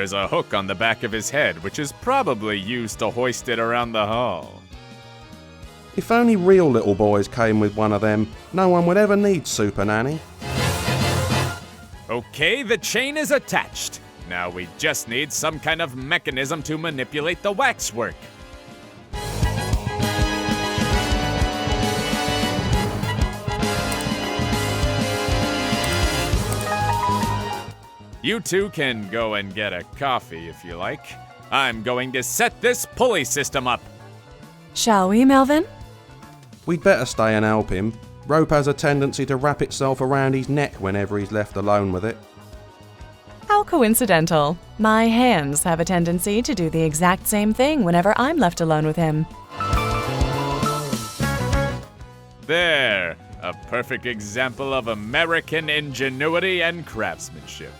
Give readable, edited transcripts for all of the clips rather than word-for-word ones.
There's a hook on the back of his head, which is probably used to hoist it around the hall. If only real little boys came with one of them, no one would ever need Super Nanny. Okay, the chain is attached. Now we just need some kind of mechanism to manipulate the waxwork. You two can go and get a coffee if you like. I'm going to set this pulley system up. Shall we, Melvin? We'd better stay and help him. Rope has a tendency to wrap itself around his neck whenever he's left alone with it. How coincidental. My hands have a tendency to do the exact same thing whenever I'm left alone with him. There, a perfect example of American ingenuity and craftsmanship.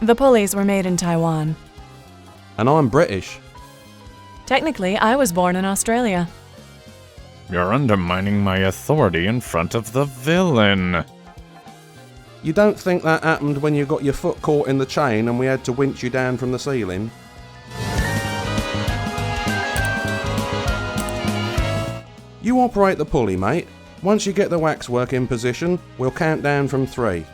The pulleys were made in Taiwan. And I'm British. Technically, I was born in Australia. You're undermining my authority in front of the villain. You don't think that happened when you got your foot caught in the chain and we had to winch you down from the ceiling? You operate the pulley, mate. Once you get the waxwork in position, we'll count down from 3.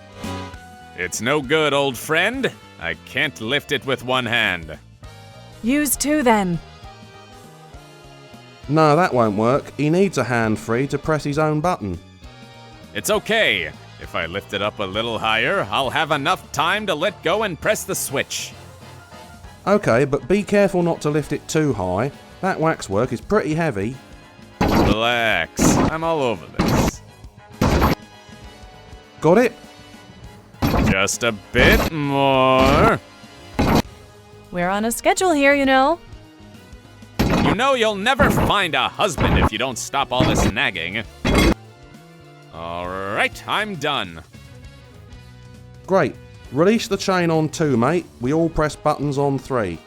It's no good, old friend. I can't lift it with one hand. Use 2 then. No, that won't work. He needs a hand free to press his own button. It's okay. If I lift it up a little higher, I'll have enough time to let go and press the switch. Okay, but be careful not to lift it too high. That waxwork is pretty heavy. Relax. I'm all over this. Got it? Just a bit more. We're on a schedule here, you know. You know you'll never find a husband if you don't stop all this nagging. All right, I'm done. Great. Release the chain on 2, mate. We all press buttons on 3.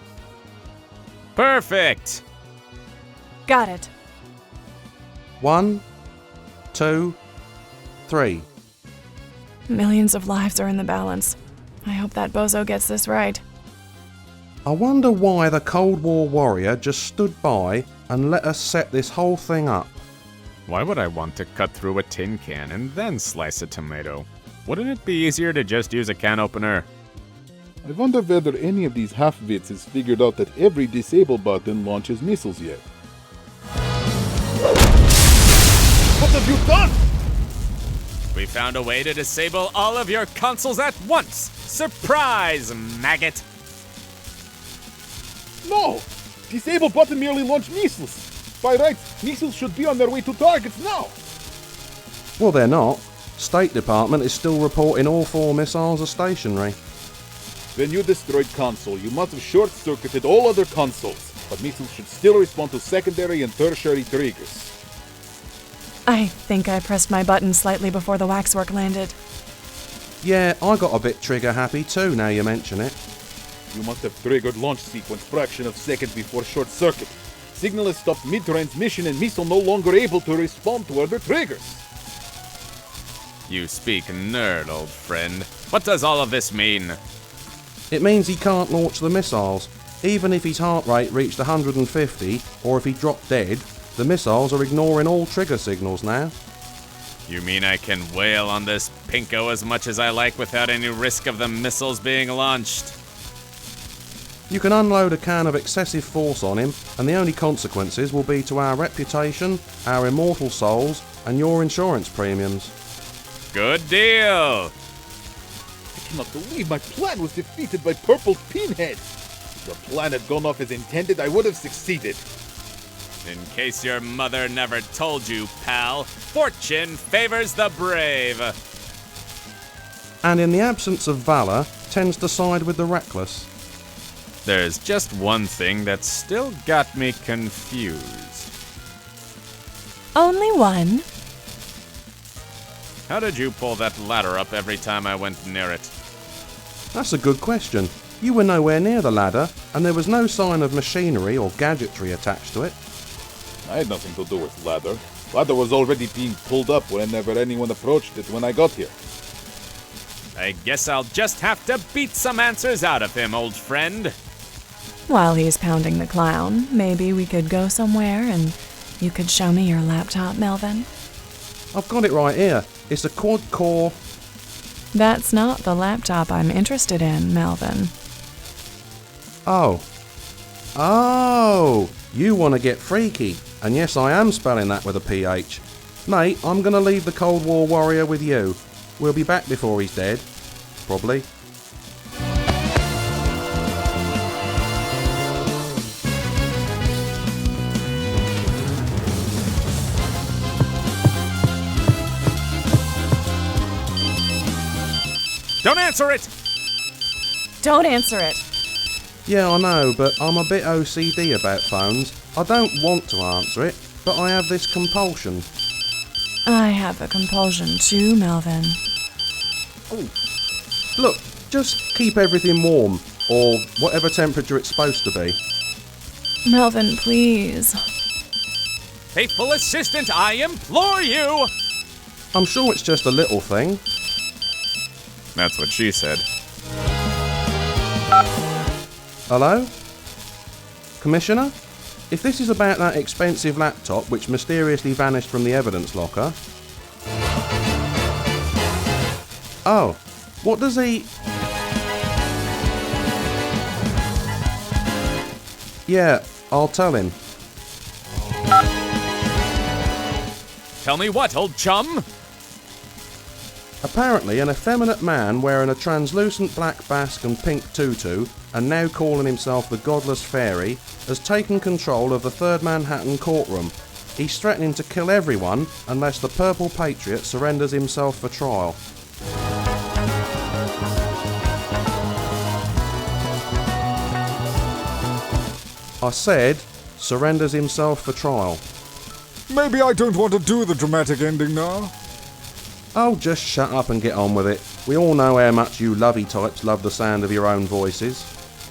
Perfect. Got it. 1, 2, 3. Millions of lives are in the balance. I hope that bozo gets this right. I wonder why the Cold War warrior just stood by and let us set this whole thing up. Why would I want to cut through a tin can and then slice a tomato? Wouldn't it be easier to just use a can opener? I wonder whether any of these half-wits has figured out that every disable button launches missiles yet. What have you done? We found a way to disable all of your consoles at once! Surprise, maggot! No! Disable button merely launched missiles! By rights, missiles should be on their way to targets now! Well, they're not. State Department is still reporting all 4 missiles are stationary. When you destroyed console, you must have short-circuited all other consoles, but missiles should still respond to secondary and tertiary triggers. I think I pressed my button slightly before the waxwork landed. Yeah, I got a bit trigger happy too now you mention it. You must have triggered launch sequence fraction of second before short circuit. Signal is stopped mid-transmission and missile no longer able to respond to other triggers. You speak nerd, old friend. What does all of this mean? It means he can't launch the missiles. Even if his heart rate reached 150, or if he dropped dead, the missiles are ignoring all trigger signals now. You mean I can wail on this pinko as much as I like without any risk of the missiles being launched? You can unload a can of excessive force on him, and the only consequences will be to our reputation, our immortal souls, and your insurance premiums. Good deal! I cannot believe my plan was defeated by Purple Pinhead. If your plan had gone off as intended, I would have succeeded. In case your mother never told you, pal, fortune favors the brave. And in the absence of valour, tends to side with the reckless. There's just one thing that's still got me confused. Only one? How did you pull that ladder up every time I went near it? That's a good question. You were nowhere near the ladder, and there was no sign of machinery or gadgetry attached to it. I had nothing to do with ladder. Ladder was already being pulled up whenever anyone approached it when I got here. I guess I'll just have to beat some answers out of him, old friend. While he's pounding the clown, maybe we could go somewhere and you could show me your laptop, Melvin. I've got it right here. It's a quad-core... That's not the laptop I'm interested in, Melvin. Oh. Oh! You want to get freaky. And yes, I am spelling that with a PH. Mate, I'm going to leave the Cold War warrior with you. We'll be back before he's dead. Probably. Don't answer it! Don't answer it! Yeah, I know, but I'm a bit OCD about phones. I don't want to answer it, but I have this compulsion. I have a compulsion too, Melvin. Look, just keep everything warm, or whatever temperature it's supposed to be. Melvin, please. Faithful assistant, I implore you! I'm sure it's just a little thing. That's what she said. Hello? Commissioner? If this is about that expensive laptop which mysteriously vanished from the evidence locker... Oh, what does he... Yeah, I'll tell him. Tell me what, old chum? Apparently, an effeminate man wearing a translucent black basque and pink tutu, and now calling himself the Godless Fairy, has taken control of the 3rd Manhattan courtroom. He's threatening to kill everyone unless the Purple Patriot surrenders himself for trial. I said, surrenders himself for trial. Maybe I don't want to do the dramatic ending now. Oh, just shut up and get on with it. We all know how much you lovey types love the sound of your own voices.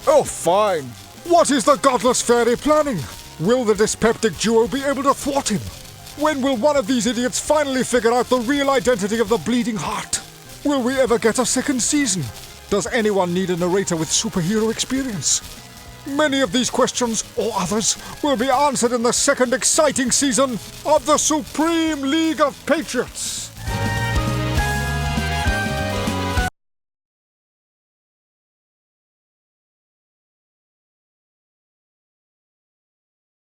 Oh, fine. What is the Godless Fairy planning? Will the dyspeptic duo be able to thwart him? When will one of these idiots finally figure out the real identity of the Bleeding Heart? Will we ever get a 2nd season? Does anyone need a narrator with superhero experience? Many of these questions, or others, will be answered in the 2nd exciting season of the Supreme League of Patriots.